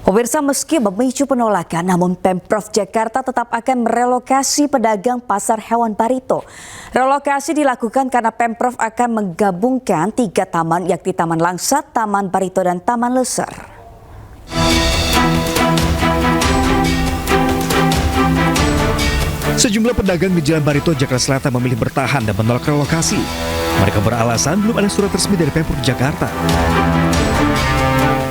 Pemirsa, meski memicu penolakan, namun Pemprov Jakarta tetap akan merelokasi pedagang pasar hewan Barito. Relokasi dilakukan karena Pemprov akan menggabungkan 3 taman, yakni Taman Langsat, Taman Barito, dan Taman Leser. Sejumlah pedagang di Jalan Barito, Jakarta Selatan memilih bertahan dan menolak relokasi. Mereka beralasan belum ada surat resmi dari Pemprov Jakarta.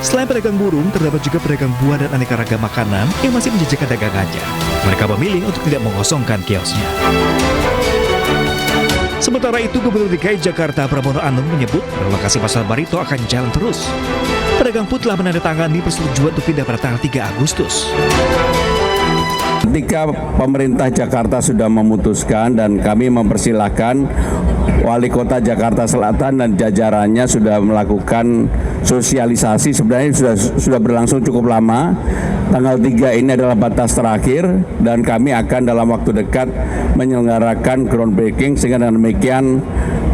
Selain pedagang burung, terdapat juga pedagang buah dan aneka ragam makanan yang masih menjajakan dagangannya. Mereka memilih untuk tidak mengosongkan kiosnya. Sementara itu, Gubernur DKI Jakarta Pramono Anung menyebut relokasi pasar Barito akan jalan terus. Pedagang pun telah menandatangani persetujuan untuk pindah pada tanggal 3 Agustus. Ketika pemerintah Jakarta sudah memutuskan dan kami mempersilahkan Wali Kota Jakarta Selatan dan jajarannya sudah melakukan sosialisasi, sebenarnya sudah berlangsung cukup lama. Tanggal 3 ini adalah batas terakhir dan kami akan dalam waktu dekat menyelenggarakan groundbreaking, sehingga dengan demikian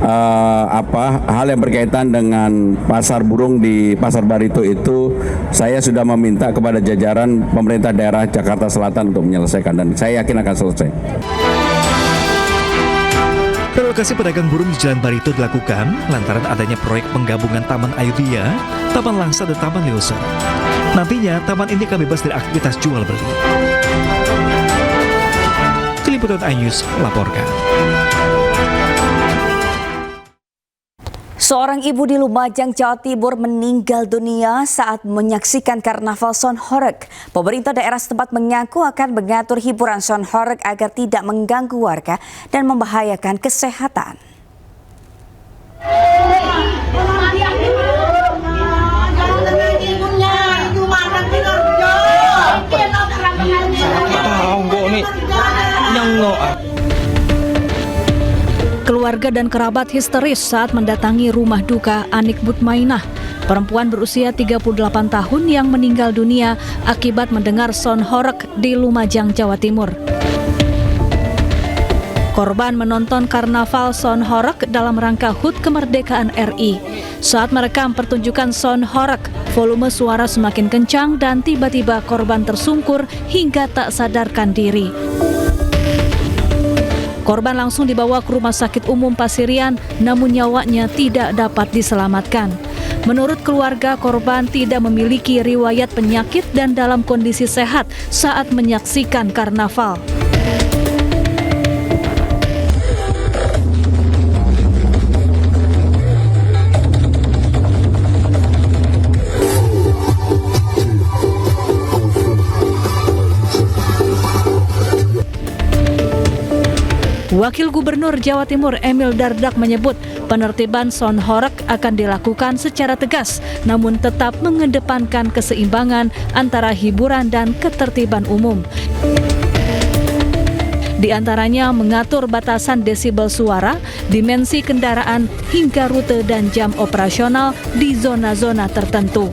hal yang berkaitan dengan pasar burung di Pasar Barito itu saya sudah meminta kepada jajaran pemerintah daerah Jakarta Selatan untuk menyelesaikan, dan saya yakin akan selesai. Relokasi pedagang burung di Jalan Barito dilakukan lantaran adanya proyek penggabungan Taman Ayudhya, Taman Langsat, dan Taman Leser. Nantinya taman ini akan bebas dari aktivitas jual beli. Tim Liputan iNews melaporkan. Seorang ibu di Lumajang, Jawa Timur meninggal dunia saat menyaksikan karnaval Sonhoreg. Pemerintah daerah setempat mengaku akan mengatur hiburan Sonhoreg agar tidak mengganggu warga dan membahayakan kesehatan. Keluarga dan kerabat histeris saat mendatangi rumah duka Anik Mutmainah, perempuan berusia 38 tahun yang meninggal dunia akibat mendengar Sonhoreg di Lumajang, Jawa Timur. Korban menonton karnaval Sonhoreg dalam rangka HUT Kemerdekaan RI. Saat merekam pertunjukan Sonhoreg, volume suara semakin kencang dan tiba-tiba korban tersungkur hingga tak sadarkan diri. Korban langsung dibawa ke Rumah Sakit Umum Pasirian, namun nyawanya tidak dapat diselamatkan. Menurut keluarga, korban tidak memiliki riwayat penyakit dan dalam kondisi sehat saat menyaksikan karnaval. Wakil Gubernur Jawa Timur Emil Dardak menyebut penertiban Sonhoreg akan dilakukan secara tegas, namun tetap mengedepankan keseimbangan antara hiburan dan ketertiban umum. Di antaranya mengatur batasan desibel suara, dimensi kendaraan, hingga rute dan jam operasional di zona-zona tertentu.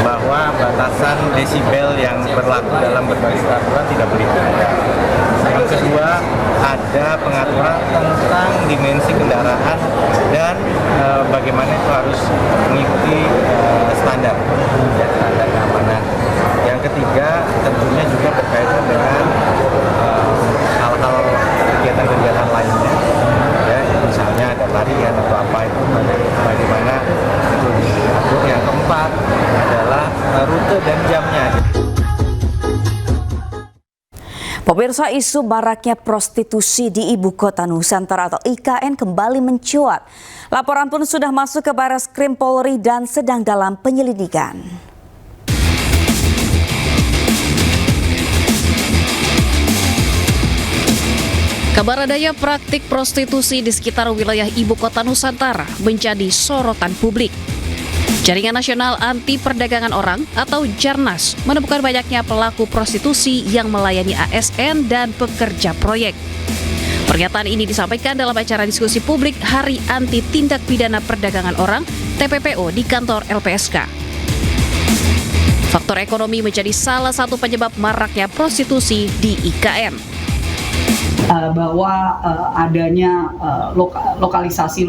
Bahwa batasan desibel yang berlaku dalam berbagai peraturan tidak boleh dilanggar. Yang kedua, ada pengaturan tentang dimensi kendaraan dan bagaimana itu harus mengikuti standar keamanan. Yang ketiga, tentunya juga berkaitan dengan hal-hal kegiatan-kegiatan lainnya, ya, misalnya ada larian atau apa itu bagaimana itu diatur. Yang keempat adalah rute dan jamnya. Pemirsa, isu maraknya prostitusi di Ibu Kota Nusantara atau IKN kembali mencuat. Laporan pun sudah masuk ke Barreskrim Polri dan sedang dalam penyelidikan. Kabar adanya praktik prostitusi di sekitar wilayah Ibu Kota Nusantara menjadi sorotan publik. Jaringan Nasional Anti Perdagangan Orang atau Jarnas menemukan banyaknya pelaku prostitusi yang melayani ASN dan pekerja proyek. Pernyataan ini disampaikan dalam acara diskusi publik Hari Anti Tindak Pidana Perdagangan Orang (TPPO) di kantor LPSK. Faktor ekonomi menjadi salah satu penyebab maraknya prostitusi di IKN. bahwa adanya lokalisasi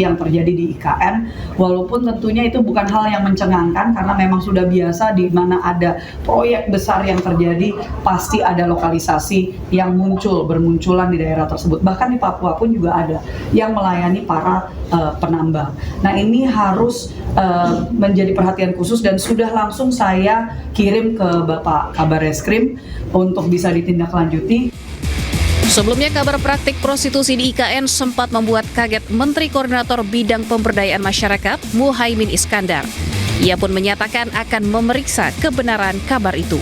yang terjadi di IKN, walaupun tentunya itu bukan hal yang mencengangkan karena memang sudah biasa di mana ada proyek besar yang terjadi pasti ada lokalisasi yang bermunculan di daerah tersebut. Bahkan di Papua pun juga ada yang melayani para penambang. Nah, ini harus menjadi perhatian khusus dan sudah langsung saya kirim ke Bapak Kabar Reskrim untuk bisa ditindaklanjuti. Sebelumnya, kabar praktik prostitusi di IKN sempat membuat kaget Menteri Koordinator Bidang Pemberdayaan Masyarakat, Muhaimin Iskandar. Ia pun menyatakan akan memeriksa kebenaran kabar itu.